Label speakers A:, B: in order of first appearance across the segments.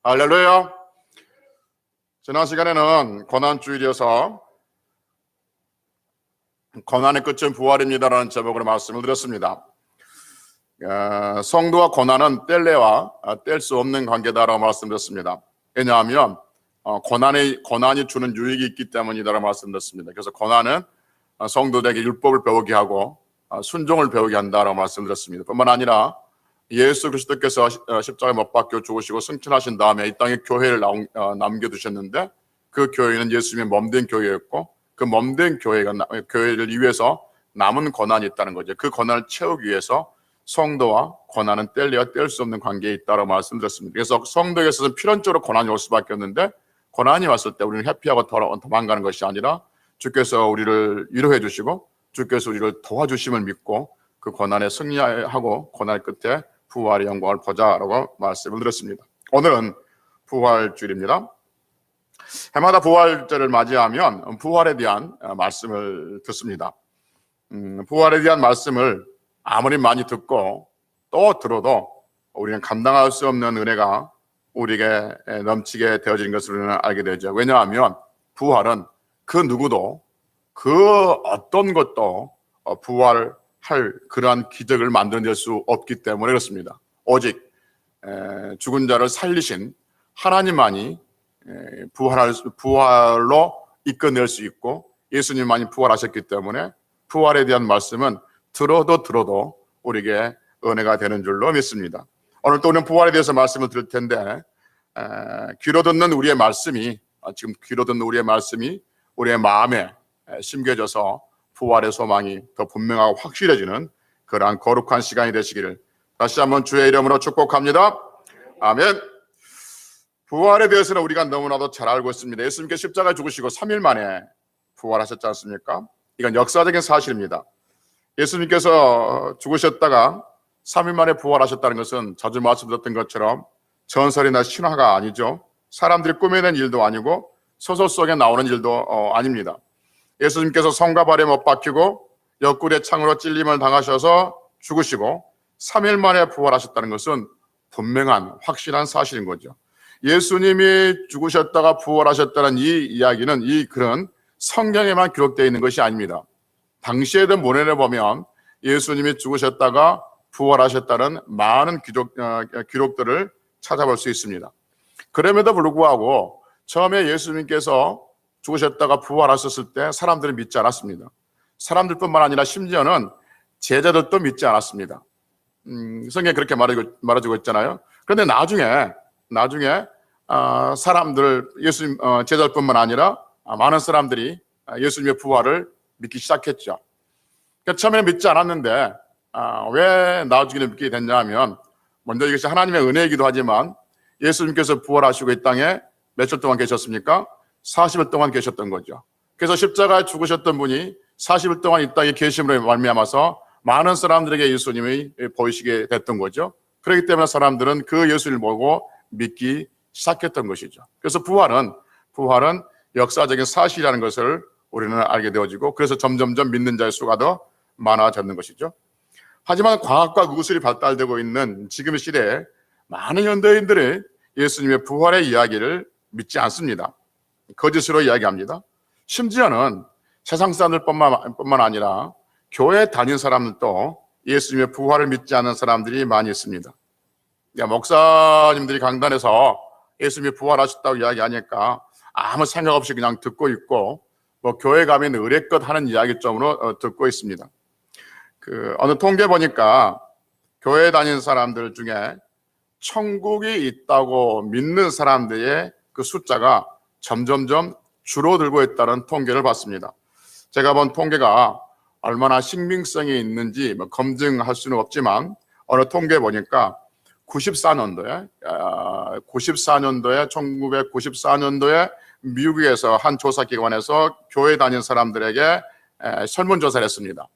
A: 할렐루야. 지난 시간에는 고난주일이어서 고난의 끝은 부활입니다라는 제목으로 말씀을 드렸습니다. 성도와 고난은 뗄래야 뗄 수 없는 관계다라고 말씀드렸습니다. 왜냐하면 고난이 주는 유익이 있기 때문이다라고 말씀드렸습니다. 그래서 고난은 성도들에게 율법을 배우게 하고 순종을 배우게 한다라고 말씀드렸습니다. 뿐만 아니라 예수 그리스도께서 십자가에 못 박혀 죽으시고 승천하신 다음에 이 땅에 교회를 남겨두셨는데, 그 교회는 예수님의 몸된 교회였고, 그 몸된 교회를 위해서 남은 고난이 있다는 거죠. 그 고난을 채우기 위해서 성도와 고난은 뗄래야 뗄 수 없는 관계에 있다고 말씀드렸습니다. 그래서 성도에게 있어서는 필연적으로 고난이 올 수밖에 없는데, 고난이 왔을 때 우리는 회피하고 도망가는 것이 아니라 주께서 우리를 위로해 주시고 주께서 우리를 도와주심을 믿고 그 고난에 승리하고 고난 끝에 부활의 영광을 보자라고 말씀을 드렸습니다. 오늘은 부활주일입니다. 해마다 부활절을 맞이하면 부활에 대한 말씀을 듣습니다. 부활에 대한 말씀을 아무리 많이 듣고 또 들어도 우리는 감당할 수 없는 은혜가 우리에게 넘치게 되어지는 것을 우리는 알게 되죠. 왜냐하면 부활은 그 누구도 그 어떤 것도 부활할 그러한 기적을 만들어낼 수 없기 때문에 그렇습니다. 오직 죽은 자를 살리신 하나님만이 부활로 이끌어낼 수 있고 예수님만이 부활하셨기 때문에 부활에 대한 말씀은 들어도 우리에게 은혜가 되는 줄로 믿습니다. 오늘 또 우리는 부활에 대해서 말씀을 드릴 텐데, 귀로 듣는 우리의 말씀이 우리의 마음에 심겨져서 부활의 소망이 더 분명하고 확실해지는 그러한 거룩한 시간이 되시기를 다시 한번 주의 이름으로 축복합니다. 아멘. 부활에 대해서는 우리가 너무나도 잘 알고 있습니다. 예수님께 십자가에 죽으시고 3일 만에 부활하셨지 않습니까? 이건 역사적인 사실입니다. 예수님께서 죽으셨다가 3일 만에 부활하셨다는 것은 자주 말씀드렸던 것처럼 전설이나 신화가 아니죠. 사람들이 꾸며낸 일도 아니고 소설 속에 나오는 일도 아닙니다. 예수님께서 성과 발에 못 박히고 옆구리에 창으로 찔림을 당하셔서 죽으시고 3일 만에 부활하셨다는 것은 분명한 확실한 사실인 거죠. 예수님이 죽으셨다가 부활하셨다는 이 이야기는, 이 글은 성경에만 기록되어 있는 것이 아닙니다. 당시에 든 문헌에 보면 예수님이 죽으셨다가 부활하셨다는 많은 기록들을 찾아볼 수 있습니다. 그럼에도 불구하고 처음에 예수님께서 죽으셨다가 부활하셨을 때 사람들은 믿지 않았습니다. 사람들뿐만 아니라 심지어는 제자들도 믿지 않았습니다. 성경에 그렇게 말해주고 있잖아요. 그런데 나중에 사람들, 예수님 제자들뿐만 아니라 많은 사람들이 예수님의 부활을 믿기 시작했죠. 그러니까 처음에는 믿지 않았는데 왜 나중에 믿게 됐냐 하면, 먼저 이것이 하나님의 은혜이기도 하지만 예수님께서 부활하시고 이 땅에 며칠 동안 계셨습니까? 40일 동안 계셨던 거죠. 그래서 십자가에 죽으셨던 분이 40일 동안 이 땅에 계심으로 말미암아서 많은 사람들에게 예수님이 보이시게 됐던 거죠. 그렇기 때문에 사람들은 그 예수님을 보고 믿기 시작했던 것이죠. 그래서 부활은 역사적인 사실이라는 것을 우리는 알게 되어지고, 그래서 점점점 믿는 자의 수가 더 많아졌는 것이죠. 하지만 과학과 의술이 발달되고 있는 지금 시대에 많은 현대인들이 예수님의 부활의 이야기를 믿지 않습니다. 거짓으로 이야기합니다. 심지어는 세상 사람들뿐만 아니라 교회 다닌 사람들도 예수님의 부활을 믿지 않는 사람들이 많이 있습니다. 목사님들이 강단에서 예수님이 부활하셨다고 이야기하니까 아무 생각 없이 그냥 듣고 있고, 교회 가면 의례껏 하는 이야기점으로 듣고 있습니다. 어느 통계 보니까 교회 다니는 사람들 중에 천국이 있다고 믿는 사람들의 그 숫자가 점점점 줄어들고 있다는 통계를 봤습니다. 제가 본 통계가 얼마나 신빙성이 있는지 검증할 수는 없지만, 어느 통계 보니까 1994년도에 미국에서 한 조사기관에서 교회 다니는 사람들에게 설문조사를 했습니다.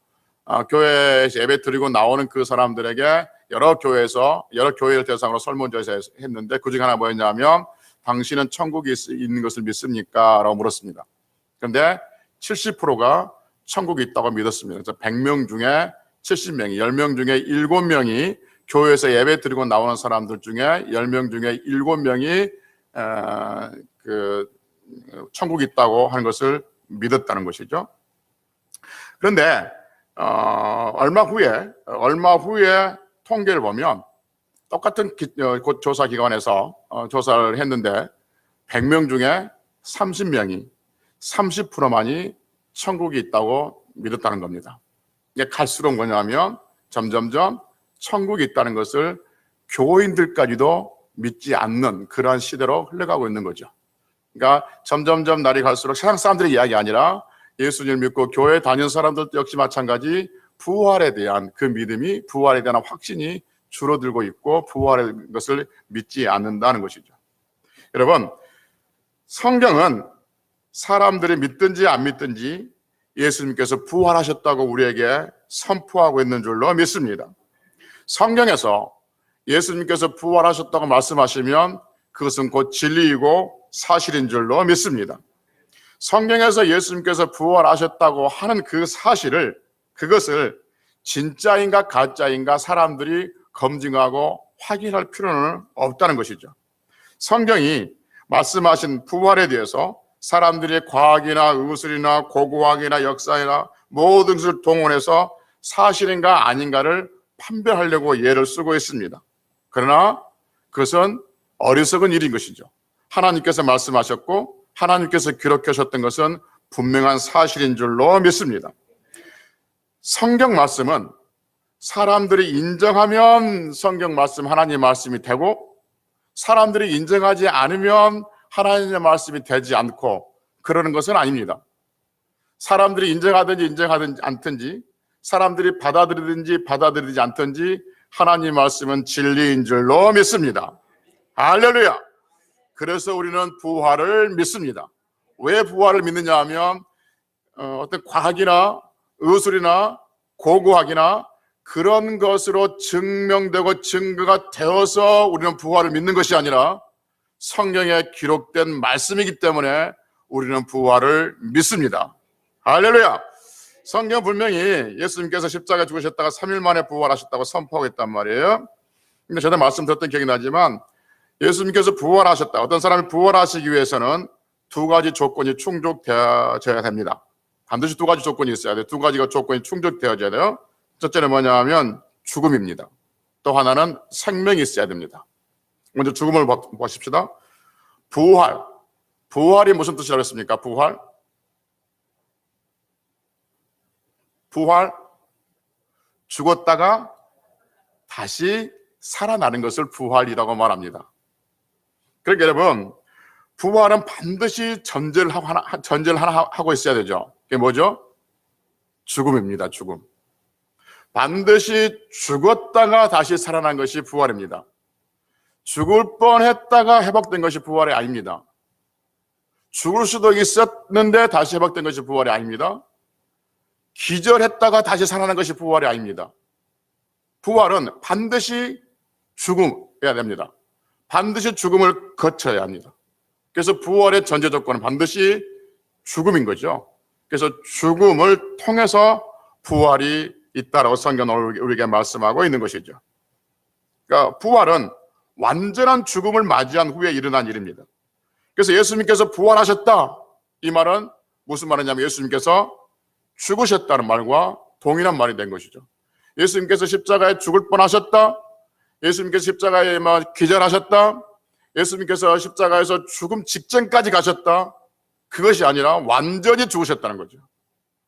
A: 교회에서 예배 드리고 나오는 그 사람들에게 여러 교회를 대상으로 설문조사했는데, 그중 하나 뭐였냐면, 당신은 천국이 있는 것을 믿습니까? 라고 물었습니다. 그런데 70%가 천국이 있다고 믿었습니다. 그래서 100명 중에 70명이, 10명 중에 7명이 교회에서 예배 드리고 나오는 사람들 중에 10명 중에 7명이 천국이 있다고 하는 것을 믿었다는 것이죠. 그런데 얼마 후에 통계를 보면 똑같은 조사기관에서 조사를 했는데 100명 중에 30%만이 천국이 있다고 믿었다는 겁니다. 이게 갈수록 뭐냐면 점점점 천국이 있다는 것을 교인들까지도 믿지 않는 그러한 시대로 흘러가고 있는 거죠. 그러니까 점점점 날이 갈수록 세상 사람들의 이야기 아니라 예수님을 믿고 교회 다니는 사람들도 역시 마찬가지 부활에 대한 그 믿음이, 부활에 대한 확신이 줄어들고 있고 부활의 것을 믿지 않는다는 것이죠. 여러분, 성경은 사람들이 믿든지 안 믿든지 예수님께서 부활하셨다고 우리에게 선포하고 있는 줄로 믿습니다. 성경에서 예수님께서 부활하셨다고 말씀하시면 그것은 곧 진리이고 사실인 줄로 믿습니다. 성경에서 예수님께서 부활하셨다고 하는 그 사실을, 그것을 진짜인가 가짜인가 사람들이 검증하고 확인할 필요는 없다는 것이죠. 성경이 말씀하신 부활에 대해서 사람들이 과학이나 의술이나 고고학이나 역사나 모든 것을 동원해서 사실인가 아닌가를 판별하려고 예를 쓰고 있습니다. 그러나 그것은 어리석은 일인 것이죠. 하나님께서 말씀하셨고 하나님께서 기록하셨던 것은 분명한 사실인 줄로 믿습니다. 성경 말씀은 사람들이 인정하면 성경 말씀, 하나님 말씀이 되고 사람들이 인정하지 않으면 하나님의 말씀이 되지 않고 그러는 것은 아닙니다. 사람들이 인정하든지 인정하든지 않든지 사람들이 받아들이든지 받아들이지 않든지 하나님 말씀은 진리인 줄로 믿습니다. 할렐루야. 그래서 우리는 부활을 믿습니다. 왜 부활을 믿느냐 하면 어떤 과학이나 의술이나 고고학이나 그런 것으로 증명되고 증거가 되어서 우리는 부활을 믿는 것이 아니라 성경에 기록된 말씀이기 때문에 우리는 부활을 믿습니다. 할렐루야. 성경 분명히 예수님께서 십자가에 죽으셨다가 3일 만에 부활하셨다고 선포하고 있단 말이에요. 근데 전에 말씀드렸던 기억이 나지만 예수님께서 부활하셨다. 어떤 사람이 부활하시기 위해서는 두 가지 조건이 충족되어져야 됩니다. 반드시 두 가지 조건이 있어야 돼요. 두 가지가 조건이 충족되어져야 돼요. 첫째는 뭐냐 하면 죽음입니다. 또 하나는 생명이 있어야 됩니다. 먼저 죽음을 보십시다. 부활이 무슨 뜻이라고 했습니까? 부활, 죽었다가 다시 살아나는 것을 부활이라고 말합니다. 그러니까 여러분, 부활은 반드시 전제를 하나 하고 있어야 되죠. 그게 뭐죠? 죽음입니다. 죽음. 반드시 죽었다가 다시 살아난 것이 부활입니다. 죽을 뻔했다가 회복된 것이 부활이 아닙니다. 죽을 수도 있었는데 다시 회복된 것이 부활이 아닙니다. 기절했다가 다시 살아난 것이 부활이 아닙니다. 부활은 반드시 죽음해야 됩니다. 반드시 죽음을 거쳐야 합니다. 그래서 부활의 전제 조건은 반드시 죽음인 거죠. 그래서 죽음을 통해서 부활이 있다라고 성경은 우리에게 말씀하고 있는 것이죠. 그러니까 부활은 완전한 죽음을 맞이한 후에 일어난 일입니다. 그래서 예수님께서 부활하셨다. 이 말은 무슨 말이냐면 예수님께서 죽으셨다는 말과 동일한 말이 된 것이죠. 예수님께서 십자가에 죽을 뻔하셨다. 예수님께서 십자가에 기절하셨다. 예수님께서 십자가에서 죽음 직전까지 가셨다. 그것이 아니라 완전히 죽으셨다는 거죠.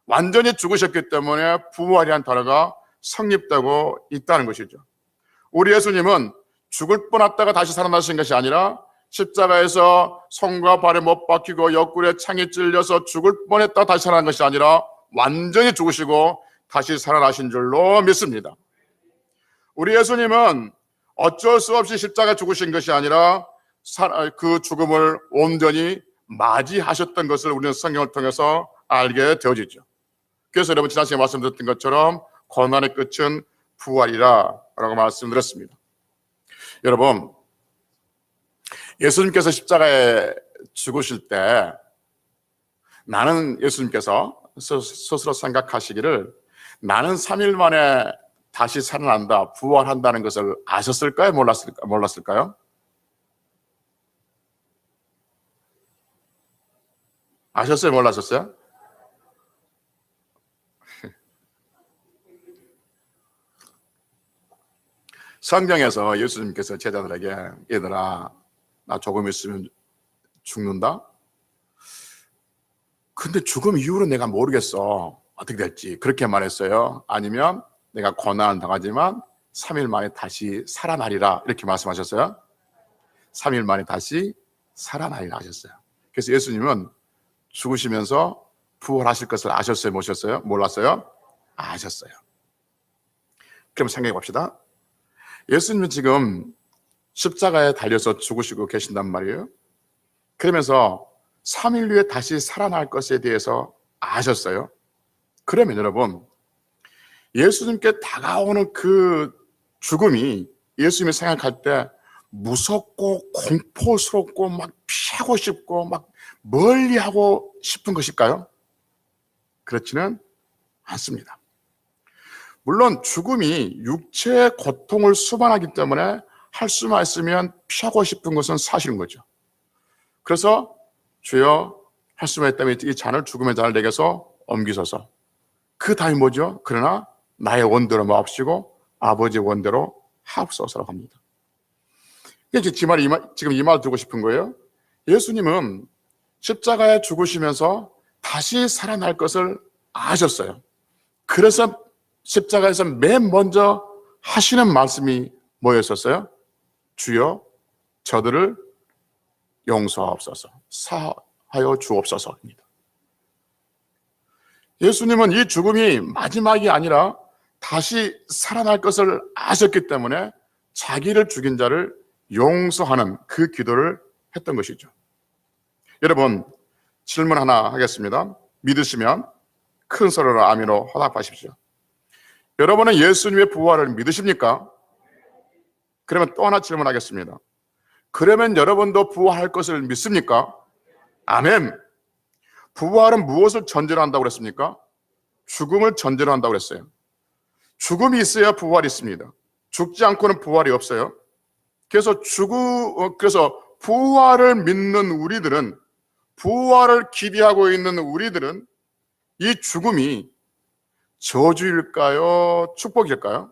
A: 완전히 죽으셨기 때문에 부활이라는 단어가 성립되고 있다는 것이죠. 우리 예수님은 죽을 뻔했다가 다시 살아나신 것이 아니라 십자가에서 손과 발에 못 박히고 옆구리에 창이 찔려서 죽을 뻔했다 다시 살아난 것이 아니라 완전히 죽으시고 다시 살아나신 줄로 믿습니다. 우리 예수님은 어쩔 수 없이 십자가에 죽으신 것이 아니라 그 죽음을 온전히 맞이하셨던 것을 우리는 성경을 통해서 알게 되어지죠. 그래서 여러분 지난 시간에 말씀드렸던 것처럼 고난의 끝은 부활이라 라고 말씀드렸습니다. 여러분, 예수님께서 십자가에 죽으실 때 나는 예수님께서 스스로 생각하시기를 나는 3일 만에 다시 살아난다, 부활한다는 것을 아셨을까요? 몰랐을까요? 아셨어요? 몰랐었어요? 성경에서 예수님께서 제자들에게 얘들아, 나 조금 있으면 죽는다? 근데 죽음 이후로 내가 모르겠어. 어떻게 될지. 그렇게 말했어요. 아니면 내가 고난을 당하지만 3일 만에 다시 살아나리라. 이렇게 말씀하셨어요. 3일 만에 다시 살아나리라 하셨어요. 그래서 예수님은 죽으시면서 부활하실 것을 아셨어요? 모셨어요? 몰랐어요? 아셨어요. 그럼 생각해 봅시다. 예수님은 지금 십자가에 달려서 죽으시고 계신단 말이에요. 그러면서 3일 후에 다시 살아날 것에 대해서 아셨어요. 그러면 여러분, 예수님께 다가오는 그 죽음이 예수님이 생각할 때 무섭고 공포스럽고 막 피하고 싶고 막 멀리하고 싶은 것일까요? 그렇지는 않습니다. 물론 죽음이 육체의 고통을 수반하기 때문에 할 수만 있으면 피하고 싶은 것은 사실인 거죠. 그래서 주여, 할 수만 있다면 이 잔을, 죽음의 잔을 내게서 옮기소서. 그 다음이 뭐죠? 그러나 나의 원대로 마옵시고 아버지의 원대로 하옵소서라고 합니다. 지금 이 말 듣고 싶은 거예요. 예수님은 십자가에 죽으시면서 다시 살아날 것을 아셨어요. 그래서 십자가에서 맨 먼저 하시는 말씀이 뭐였었어요? 주여, 저들을 용서하옵소서, 사하여 주옵소서입니다. 예수님은 이 죽음이 마지막이 아니라 다시 살아날 것을 아셨기 때문에 자기를 죽인 자를 용서하는 그 기도를 했던 것이죠. 여러분, 질문 하나 하겠습니다. 믿으시면 큰 소리로 아멘으로 화답하십시오. 여러분은 예수님의 부활을 믿으십니까? 그러면 또 하나 질문하겠습니다. 그러면 여러분도 부활할 것을 믿습니까? 아멘. 부활은 무엇을 전제로 한다고 그랬습니까? 죽음을 전제로 한다고 그랬어요. 죽음이 있어야 부활이 있습니다. 죽지 않고는 부활이 없어요. 그래서 부활을 믿는 우리들은, 부활을 기대하고 있는 우리들은 이 죽음이 저주일까요? 축복일까요?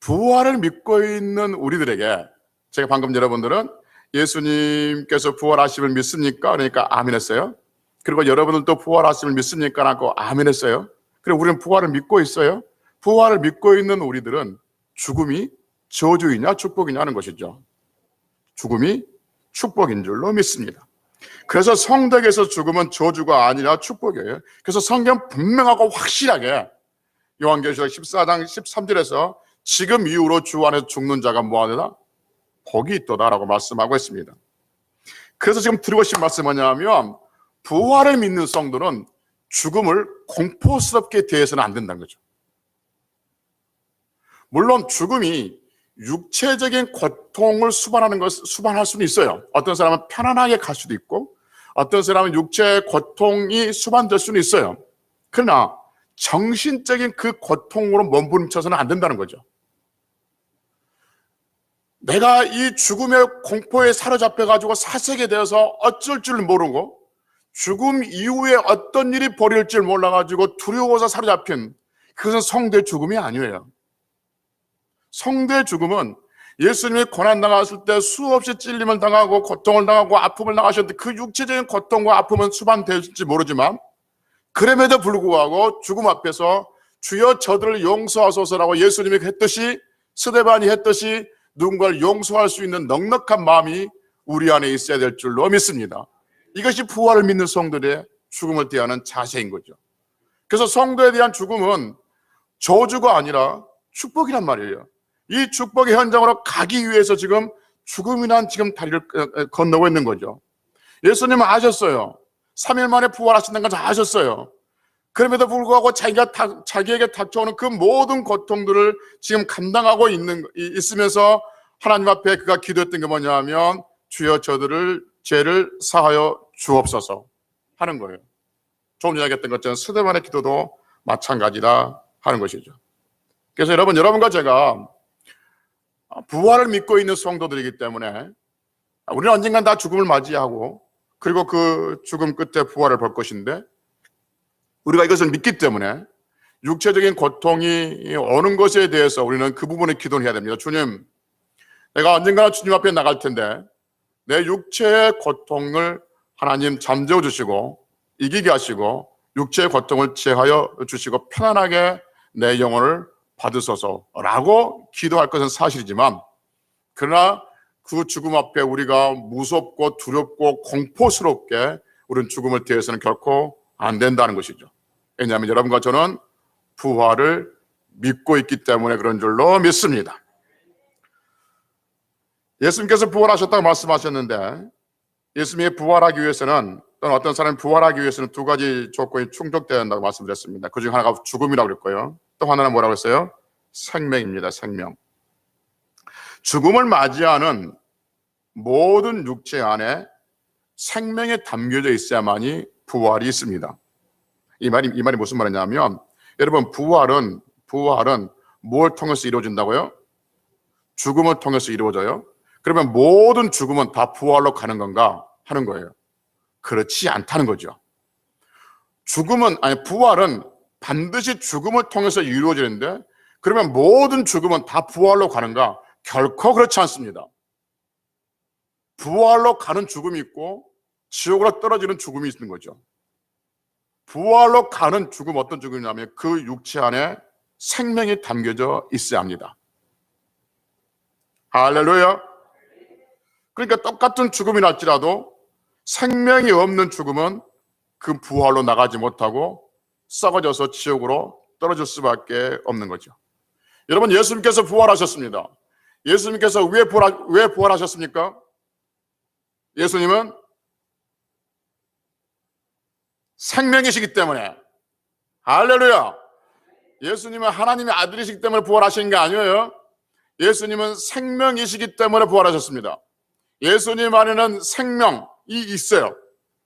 A: 부활을 믿고 있는 우리들에게, 제가 방금 여러분들은 예수님께서 부활하심을 믿습니까? 그러니까 아멘 했어요. 그리고 여러분들도 부활하심을 믿습니까? 라고 아멘 했어요. 그리고 우리는 부활을 믿고 있어요. 부활을 믿고 있는 우리들은 죽음이 저주이냐 축복이냐 하는 것이죠. 죽음이 축복인 줄로 믿습니다. 그래서 성덕에서 죽음은 저주가 아니라 축복이에요. 그래서 성경 분명하고 확실하게 요한계시록 14장 13절에서 지금 이후로 주 안에서 죽는 자가 뭐하느냐? 복이 있도다라고 말씀하고 있습니다. 그래서 지금 드리고 싶은 말씀은 뭐냐면, 부활을 믿는 성도는 죽음을 공포스럽게 대해서는 안 된다는 거죠. 물론 죽음이 육체적인 고통을 수반할 수는 있어요. 어떤 사람은 편안하게 갈 수도 있고, 어떤 사람은 육체의 고통이 수반될 수는 있어요. 그러나 정신적인 그 고통으로 몸부림쳐서는 안 된다는 거죠. 내가 이 죽음의 공포에 사로잡혀가지고 사색에 대해서 어쩔 줄 모르고 죽음 이후에 어떤 일이 벌일 줄 몰라가지고 두려워서 사로잡힌, 그것은 성도의 죽음이 아니에요. 성도의 죽음은 예수님이 고난당하실 때 수없이 찔림을 당하고 고통을 당하고 아픔을 당하셨는데 그 육체적인 고통과 아픔은 수반될지 모르지만, 그럼에도 불구하고 죽음 앞에서 주여 저들을 용서하소서라고 예수님이 했듯이, 스데반이 했듯이 누군가를 용서할 수 있는 넉넉한 마음이 우리 안에 있어야 될 줄로 믿습니다. 이것이 부활을 믿는 성도들의 죽음을 대하는 자세인 거죠. 그래서 성도에 대한 죽음은 저주가 아니라 축복이란 말이에요. 이 축복의 현장으로 가기 위해서 지금 죽음이란 지금 다리를 건너고 있는 거죠. 예수님은 아셨어요. 3일 만에 부활하신다는 걸 아셨어요. 그럼에도 불구하고 자기에게 닥쳐오는 그 모든 고통들을 지금 감당하고 있으면서 하나님 앞에 그가 기도했던 게 뭐냐면, 주여 저들을 죄를 사하여 주옵소서 하는 거예요. 조금 전에 얘기했던 것처럼 스데반의 기도도 마찬가지다 하는 것이죠. 그래서 여러분과 제가 부활을 믿고 있는 성도들이기 때문에 우리는 언젠간 다 죽음을 맞이하고 그리고 그 죽음 끝에 부활을 볼 것인데, 우리가 이것을 믿기 때문에 육체적인 고통이 오는 것에 대해서 우리는 그 부분에 기도를 해야 됩니다. 주님, 내가 언젠가 주님 앞에 나갈 텐데 내 육체의 고통을 하나님 잠재워 주시고 이기게 하시고 육체의 고통을 제하여 주시고 편안하게 내 영혼을 받으소서라고 기도할 것은 사실이지만, 그러나 그 죽음 앞에 우리가 무섭고 두렵고 공포스럽게 우리는 죽음을 대해서는 결코 안 된다는 것이죠. 왜냐하면 여러분과 저는 부활을 믿고 있기 때문에 그런 줄로 믿습니다. 예수님께서 부활하셨다고 말씀하셨는데, 예수님이 부활하기 위해서는, 또는 어떤 사람이 부활하기 위해서는 두 가지 조건이 충족되어야 한다고 말씀드렸습니다. 그 중 하나가 죽음이라고 그랬고요. 또 하나는 뭐라고 했어요? 생명입니다. 생명. 죽음을 맞이하는 모든 육체 안에 생명이 담겨져 있어야만이 부활이 있습니다. 이 말이 무슨 말이냐면, 여러분, 부활은 뭘 통해서 이루어진다고요? 죽음을 통해서 이루어져요. 그러면 모든 죽음은 다 부활로 가는 건가 하는 거예요. 그렇지 않다는 거죠. 부활은 반드시 죽음을 통해서 이루어지는데, 그러면 모든 죽음은 다 부활로 가는가? 결코 그렇지 않습니다. 부활로 가는 죽음이 있고 지옥으로 떨어지는 죽음이 있는 거죠. 부활로 가는 죽음, 어떤 죽음이냐면 그 육체 안에 생명이 담겨져 있어야 합니다. 할렐루야. 그러니까 똑같은 죽음이 날지라도 생명이 없는 죽음은 그 부활로 나가지 못하고 썩어져서 지옥으로 떨어질 수밖에 없는 거죠. 여러분, 예수님께서 부활하셨습니다. 예수님께서 왜 부활하셨습니까? 예수님은 생명이시기 때문에. 할렐루야. 예수님은 하나님의 아들이시기 때문에 부활하신 게 아니에요. 예수님은 생명이시기 때문에 부활하셨습니다. 예수님 안에는 생명이 있어요.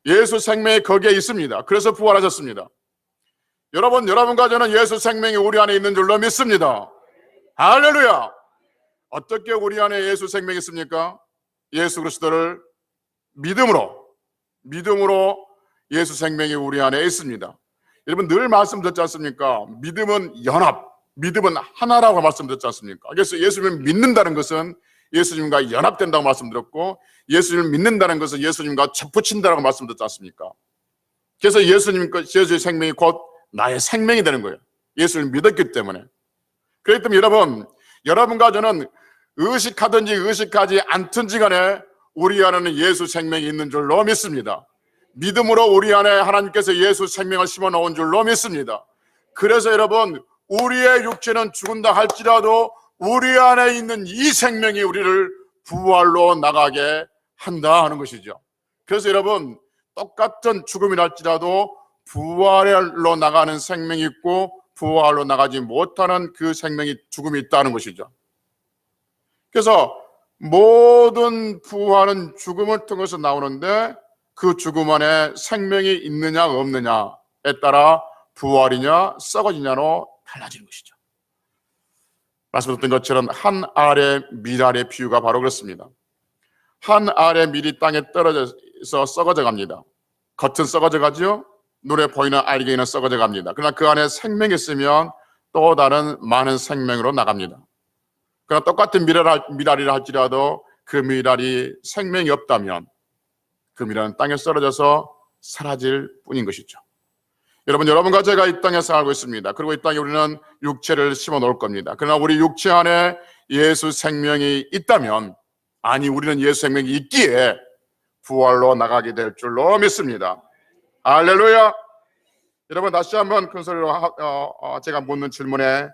A: 예수 생명이 거기에 있습니다. 그래서 부활하셨습니다. 여러분과 저는 예수 생명이 우리 안에 있는 줄로 믿습니다. 할렐루야. 어떻게 우리 안에 예수 생명이 있습니까? 예수 그리스도를 믿음으로 예수 생명이 우리 안에 있습니다. 여러분, 늘 말씀드렸지 않습니까? 믿음은 연합, 믿음은 하나라고 말씀드렸지 않습니까? 그래서 예수님을 믿는다는 것은 예수님과 연합된다고 말씀드렸고, 예수님을 믿는다는 것은 예수님과 접붙인다고 말씀드렸지 않습니까? 그래서 예수의 생명이 곧 나의 생명이 되는 거예요. 예수를 믿었기 때문에. 그렇기 때문에 여러분과 저는 의식하든지 의식하지 않든지 간에 우리 안에는 예수 생명이 있는 줄로 믿습니다. 믿음으로 우리 안에 하나님께서 예수 생명을 심어 놓은 줄로 믿습니다. 그래서 여러분, 우리의 육체는 죽은다 할지라도 우리 안에 있는 이 생명이 우리를 부활로 나가게 한다 하는 것이죠. 그래서 여러분, 똑같은 죽음이 날지라도 부활로 나가는 생명이 있고 부활로 나가지 못하는 그 죽음이 있다는 것이죠. 그래서 모든 부활은 죽음을 통해서 나오는데, 그 죽음 안에 생명이 있느냐 없느냐에 따라 부활이냐 썩어지냐로 달라지는 것이죠. 말씀드렸던 것처럼 한 알의 밀알의 비유가 바로 그렇습니다. 한 알의 밀이 땅에 떨어져서 썩어져 갑니다. 겉은 썩어져 가죠. 눈에 보이는 알갱이는 썩어져 갑니다. 그러나 그 안에 생명이 있으면 또 다른 많은 생명으로 나갑니다. 그러나 똑같은 밀알이라 할지라도 그 밀알이 생명이 없다면 그 밀알은 땅에 떨어져서 사라질 뿐인 것이죠. 여러분과 제가 이 땅에 살고 있습니다. 그리고 이 땅에 우리는 육체를 심어 놓을 겁니다. 그러나 우리 육체 안에 예수 생명이 있다면, 아니 우리는 예수 생명이 있기에 부활로 나가게 될 줄로 믿습니다. 할렐루야. 여러분, 다시 한번 큰 소리로 제가 묻는 질문에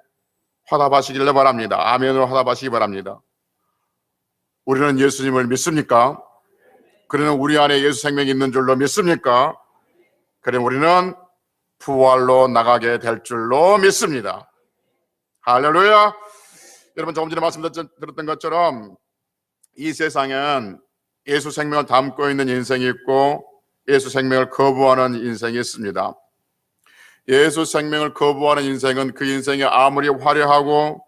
A: 화답하시기를 바랍니다. 아멘으로 화답하시기 바랍니다. 우리는 예수님을 믿습니까? 그러면 우리 안에 예수 생명이 있는 줄로 믿습니까? 그럼 우리는 부활로 나가게 될 줄로 믿습니다. 할렐루야. 여러분, 조금 전에 말씀드렸던 것처럼 이 세상엔 예수 생명을 담고 있는 인생이 있고 예수 생명을 거부하는 인생이 있습니다. 예수 생명을 거부하는 인생은 그 인생이 아무리 화려하고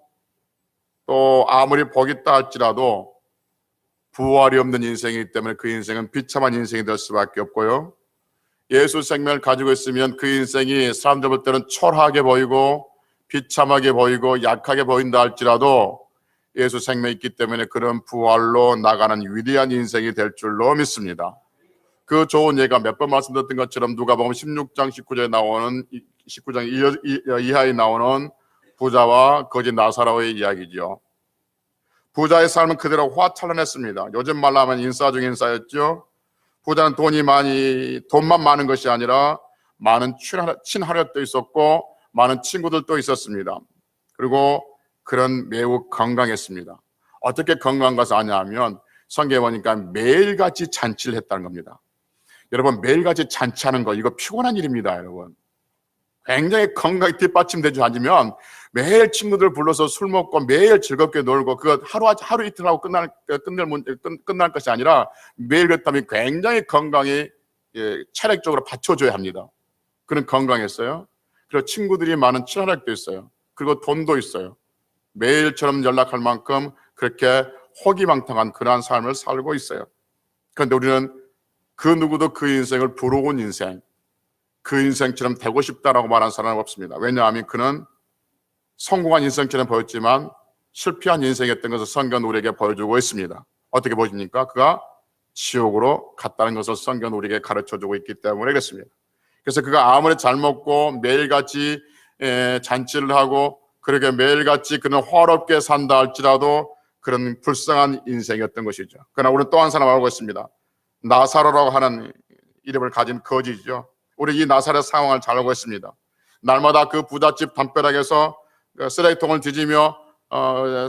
A: 또 아무리 복이 있다 할지라도 부활이 없는 인생이기 때문에 그 인생은 비참한 인생이 될 수밖에 없고요. 예수 생명을 가지고 있으면 그 인생이 사람들 볼 때는 초라하게 보이고 비참하게 보이고 약하게 보인다 할지라도 예수 생명이 있기 때문에 그런 부활로 나가는 위대한 인생이 될 줄로 믿습니다. 그 좋은 예가 몇 번 말씀드렸던 것처럼 누가복음 16장 19절에 나오는 19장 이하에 나오는 부자와 거지 나사로의 이야기죠. 부자의 삶은 그대로 화찬란했습니다. 요즘 말로 하면 인싸 중 인싸였죠. 부자는 돈만 많은 것이 아니라 많은 친화력도 있었고 많은 친구들도 있었습니다. 그리고 그런 매우 건강했습니다. 어떻게 건강한 것을 아냐면 성경에 보니까 매일같이 잔치를 했다는 겁니다. 여러분, 매일같이 잔치하는 거 이거 피곤한 일입니다. 여러분, 굉장히 건강히 뒷받침되지 않으면 매일 친구들 불러서 술 먹고 매일 즐겁게 놀고 그거 하루 이틀 하고 끝날 것이 아니라 매일 그렇다면 굉장히 건강히 체력적으로 받쳐줘야 합니다. 그런 건강했어요. 그리고 친구들이 많은 친화력도 있어요. 그리고 돈도 있어요. 매일처럼 연락할 만큼 그렇게 호기망탕한 그러한 삶을 살고 있어요. 그런데 우리는 그 누구도 그 인생을 부러운 인생, 그 인생처럼 되고 싶다라고 말하는 사람은 없습니다. 왜냐하면 그는 성공한 인생처럼 보였지만 실패한 인생이었던 것을 성경은 우리에게 보여주고 있습니다. 어떻게 보여줍니까? 그가 지옥으로 갔다는 것을 성경은 우리에게 가르쳐주고 있기 때문에 그렇습니다. 그래서 그가 아무리 잘 먹고 매일같이 잔치를 하고 그렇게 매일같이 그는 화롭게 산다 할지라도 그런 불쌍한 인생이었던 것이죠. 그러나 우리는 또 한 사람 알고 있습니다. 나사로라고 하는 이름을 가진 거지죠. 우리 이 나사렛 상황을 잘 알고 있습니다. 날마다 그 부잣집 담벼락에서 쓰레기통을 뒤지며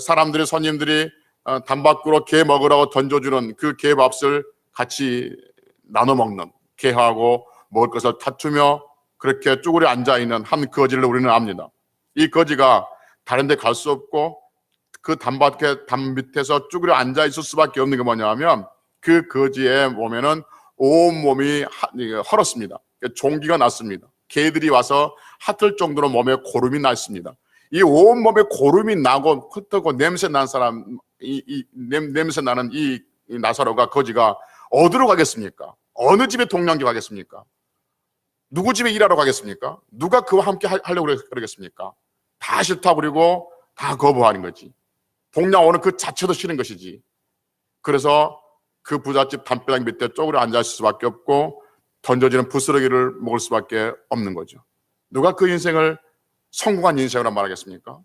A: 사람들이 손님들이 담밖으로 게 먹으라고 던져주는 그 게밥을 같이 나눠 먹는, 게하고 먹을 것을 다투며 그렇게 쭈그려 앉아있는 한 거지를 우리는 압니다. 이 거지가 다른 데 갈 수 없고 그 담 밑에서 쭈그려 앉아있을 수밖에 없는 게 뭐냐 하면 그 거지의 몸에는 온몸이 헐었습니다. 종기가 났습니다. 개들이 와서 핫을 정도로 몸에 고름이 났습니다. 이 온몸에 고름이 나고 흩어고 냄새 난 사람, 냄새 나는 이 나사로가 거지가 어디로 가겠습니까? 어느 집에 동냥기 가겠습니까? 누구 집에 일하러 가겠습니까? 누가 그와 함께 하려고 그러겠습니까? 다 싫다 그리고 다 거부하는 거지. 동냥 오는 그 자체도 싫은 것이지. 그래서 그 부잣집 담벼락 밑에 쪼그려 앉아 있을 수밖에 없고 던져지는 부스러기를 먹을 수밖에 없는 거죠. 누가 그 인생을 성공한 인생으로 말하겠습니까?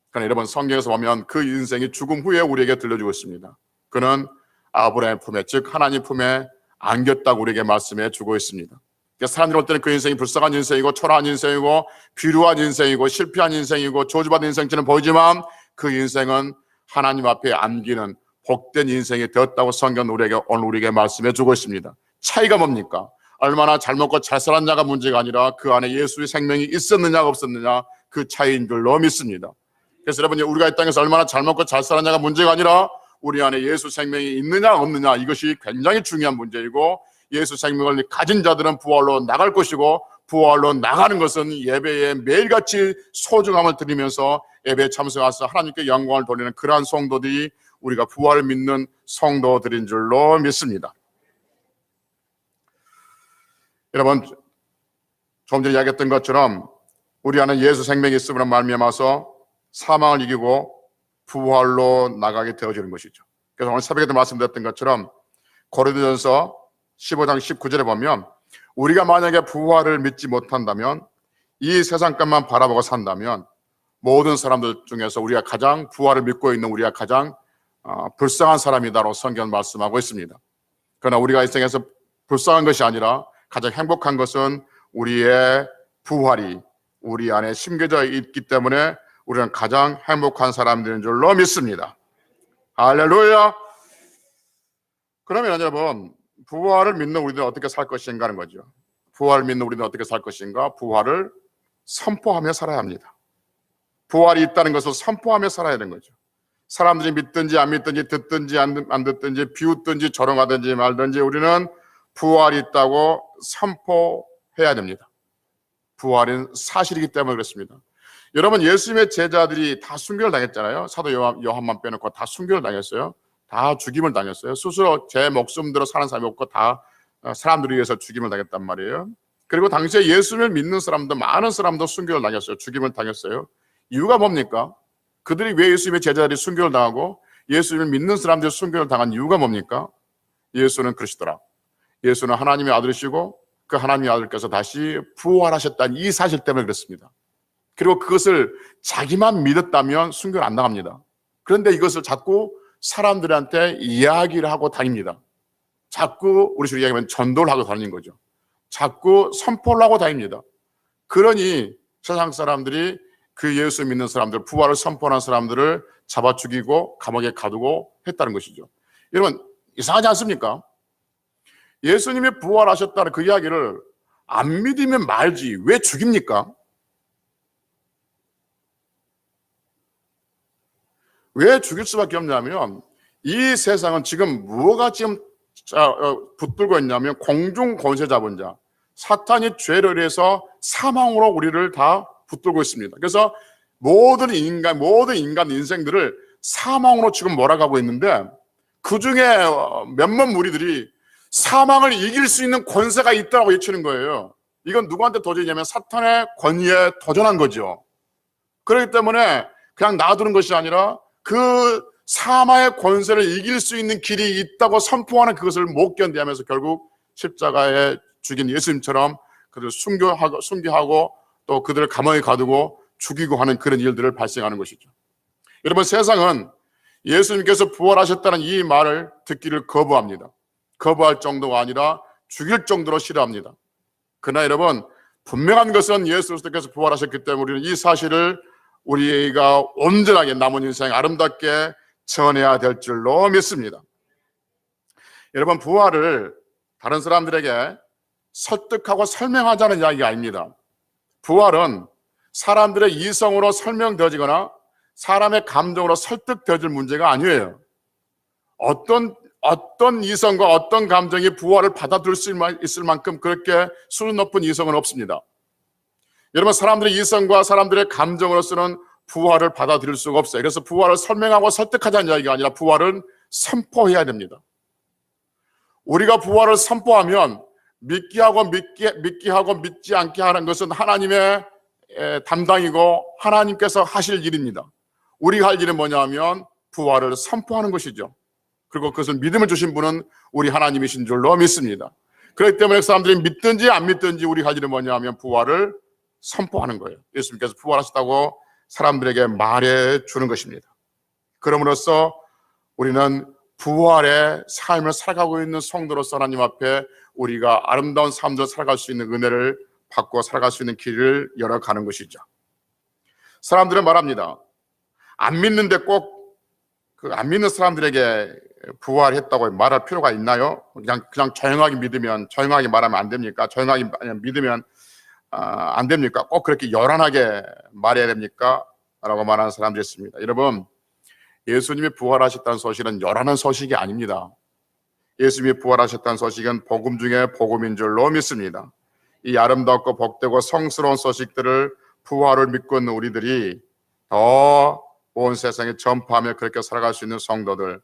A: 그러나 여러분, 성경에서 보면 그 인생이 죽음 후에 우리에게 들려주고 있습니다. 그는 아브라함의 품에, 즉 하나님 품에 안겼다고 우리에게 말씀해 주고 있습니다. 사람들이 볼 때는 그 인생이 불쌍한 인생이고 초라한 인생이고 비루한 인생이고 실패한 인생이고 저주받은 인생처럼 보이지만 그 인생은 하나님 앞에 안기는 복된 인생이 되었다고 성경은 오늘 우리에게 말씀해 주고 있습니다. 차이가 뭡니까? 얼마나 잘 먹고 잘 살았냐가 문제가 아니라 그 안에 예수의 생명이 있었느냐가 없었느냐, 그 차이인 줄로 믿습니다. 그래서 여러분, 우리가 이 땅에서 얼마나 잘 먹고 잘 살았냐가 문제가 아니라 우리 안에 예수 생명이 있느냐 없느냐, 이것이 굉장히 중요한 문제이고 예수 생명을 가진 자들은 부활로 나갈 것이고 부활로 나가는 것은 예배에 매일같이 소중함을 드리면서 예배에 참석해서 하나님께 영광을 돌리는 그러한 성도들이 우리가 부활을 믿는 성도들인 줄로 믿습니다. 여러분, 조금 전에 이야기했던 것처럼 우리 안에 예수 생명이 있음으로 말미암아서 사망을 이기고 부활로 나가게 되어지는 것이죠. 그래서 오늘 새벽에도 말씀드렸던 것처럼 고린도전서 15장 19절에 보면 우리가 만약에 부활을 믿지 못한다면, 이 세상 것만 바라보고 산다면 모든 사람들 중에서 우리가 가장 부활을 믿고 있는 우리가 가장 불쌍한 사람이다라고 성경은 말씀하고 있습니다. 그러나 우리가 이 세상에서 불쌍한 것이 아니라 가장 행복한 것은 우리의 부활이 우리 안에 심겨져 있기 때문에 우리는 가장 행복한 사람들인 줄로 믿습니다. 할렐루야. 그러면 여러분, 부활을 믿는 우리들은 어떻게 살 것인가 하는 거죠. 부활을 믿는 우리들은 어떻게 살 것인가? 부활을 선포하며 살아야 합니다. 부활이 있다는 것을 선포하며 살아야 되는 거죠. 사람들이 믿든지 안 믿든지 듣든지 안 듣든지 비웃든지 조롱하든지 말든지 우리는 부활이 있다고 선포해야 됩니다. 부활은 사실이기 때문에 그렇습니다. 여러분, 예수님의 제자들이 다 순교를 당했잖아요. 사도 요한만 빼놓고 다 순교를 당했어요. 다 죽임을 당했어요. 스스로 제 목숨대로 사는 사람이 없고 다 사람들을 위해서 죽임을 당했단 말이에요. 그리고 당시에 예수님을 믿는 사람도, 많은 사람도 순교를 당했어요. 죽임을 당했어요. 이유가 뭡니까? 그들이 왜 예수님의 제자들이 순교를 당하고 예수님을 믿는 사람들이 순교를 당한 이유가 뭡니까? 예수는 그러시더라. 예수는 하나님의 아들이시고 그 하나님의 아들께서 다시 부활하셨다는 이 사실 때문에 그렇습니다. 그리고 그것을 자기만 믿었다면 순교를 안 당합니다. 그런데 이것을 자꾸 사람들한테 이야기를 하고 다닙니다. 자꾸 우리 식으로 이야기하면 전도를 하고 다니는 거죠. 자꾸 선포를 하고 다닙니다. 그러니 세상 사람들이 그 예수 믿는 사람들, 부활을 선포하는 사람들을 잡아 죽이고 감옥에 가두고 했다는 것이죠. 여러분, 이상하지 않습니까? 예수님이 부활하셨다는 그 이야기를 안 믿으면 말지 왜 죽입니까? 왜 죽일 수밖에 없냐면 이 세상은 지금 뭐가 지금 붙들고 있냐면 공중 권세 잡은 자, 사탄이 죄를 해서 사망으로 우리를 다 붙들고 있습니다. 그래서 모든 인간 인생들을 사망으로 지금 몰아가고 있는데 그 중에 몇몇 무리들이 사망을 이길 수 있는 권세가 있다고 외치는 거예요. 이건 누구한테 도전이냐면 사탄의 권위에 도전한 거죠. 그렇기 때문에 그냥 놔두는 것이 아니라 그 사마의 권세를 이길 수 있는 길이 있다고 선포하는 그것을 못 견디하면서 결국 십자가에 죽인 예수님처럼 그들을 순교하고 또 그들을 감옥에 가두고 죽이고 하는 그런 일들을 발생하는 것이죠. 여러분, 세상은 예수님께서 부활하셨다는 이 말을 듣기를 거부합니다. 거부할 정도가 아니라 죽일 정도로 싫어합니다. 그러나 여러분, 분명한 것은 예수 그리스도께서 부활하셨기 때문에 우리는 이 사실을 우리가 온전하게 남은 인생 아름답게 전해야 될 줄로 믿습니다. 여러분, 부활을 다른 사람들에게 설득하고 설명하자는 이야기가 아닙니다. 부활은 사람들의 이성으로 설명되어지거나 사람의 감정으로 설득되어질 문제가 아니에요. 어떤 이성과 어떤 감정이 부활을 받아들일 수 있을 만큼 그렇게 수준 높은 이성은 없습니다. 여러분, 사람들의 이성과 사람들의 감정으로서는 부활을 받아들일 수가 없어요. 그래서 부활을 설명하고 설득하자는 이야기가 아니라 부활은 선포해야 됩니다. 우리가 부활을 선포하면 믿기 하고 믿지 않게 하는 것은 하나님의 담당이고 하나님께서 하실 일입니다. 우리가 할 일은 뭐냐 하면 부활을 선포하는 것이죠. 그리고 그것을 믿음을 주신 분은 우리 하나님이신 줄로 믿습니다. 그렇기 때문에 사람들이 믿든지 안 믿든지 우리가 할 일은 뭐냐 하면 부활을 선포하는 거예요. 예수님께서 부활하셨다고 사람들에게 말해주는 것입니다. 그럼으로써 우리는 부활의 삶을 살아가고 있는 성도로서 하나님 앞에 우리가 아름다운 삶을 살아갈 수 있는 은혜를 받고 살아갈 수 있는 길을 열어가는 것이죠. 사람들은 말합니다. 안 믿는데 꼭 안 믿는 사람들에게 부활했다고 말할 필요가 있나요? 그냥 조용하게 믿으면, 조용하게 말하면 안 됩니까? 조용하게 믿으면 안 됩니까? 꼭 그렇게 요란하게 말해야 됩니까? 라고 말하는 사람들이 있습니다. 여러분, 예수님이 부활하셨다는 소식은 요란한 소식이 아닙니다. 예수님이 부활하셨다는 소식은 복음 중에 복음인 줄로 믿습니다. 이 아름답고 복되고 성스러운 소식들을 부활을 믿고 있는 우리들이 더 온 세상에 전파하며 그렇게 살아갈 수 있는 성도들,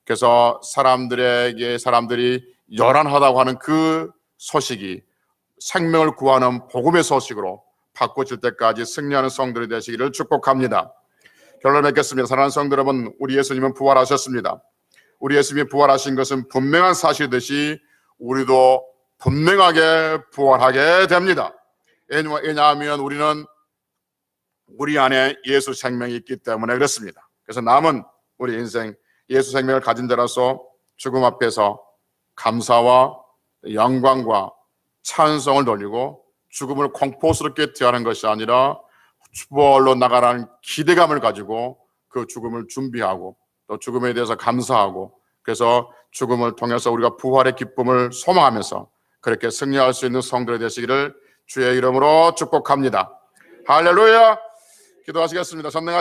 A: 그래서 사람들이 요란하다고 하는 그 소식이 생명을 구하는 복음의 소식으로 바꿔질 때까지 승리하는 성도들이 되시기를 축복합니다. 결론 맺겠습니다. 사랑하는 성도 여러분, 우리 예수님은 부활하셨습니다. 우리 예수님이 부활하신 것은 분명한 사실이듯이 우리도 분명하게 부활하게 됩니다. 왜냐하면 우리는 우리 안에 예수 생명이 있기 때문에 그렇습니다. 그래서 남은 우리 인생 예수 생명을 가진 자라서 죽음 앞에서 감사와 영광과 찬송을 돌리고 죽음을 공포스럽게 대하는 것이 아니라 부활로 나가라는 기대감을 가지고 그 죽음을 준비하고 또 죽음에 대해서 감사하고, 그래서 죽음을 통해서 우리가 부활의 기쁨을 소망하면서 그렇게 승리할 수 있는 성도들이 되시기를 주의 이름으로 축복합니다. 할렐루야. 기도하시겠습니다. 전능하신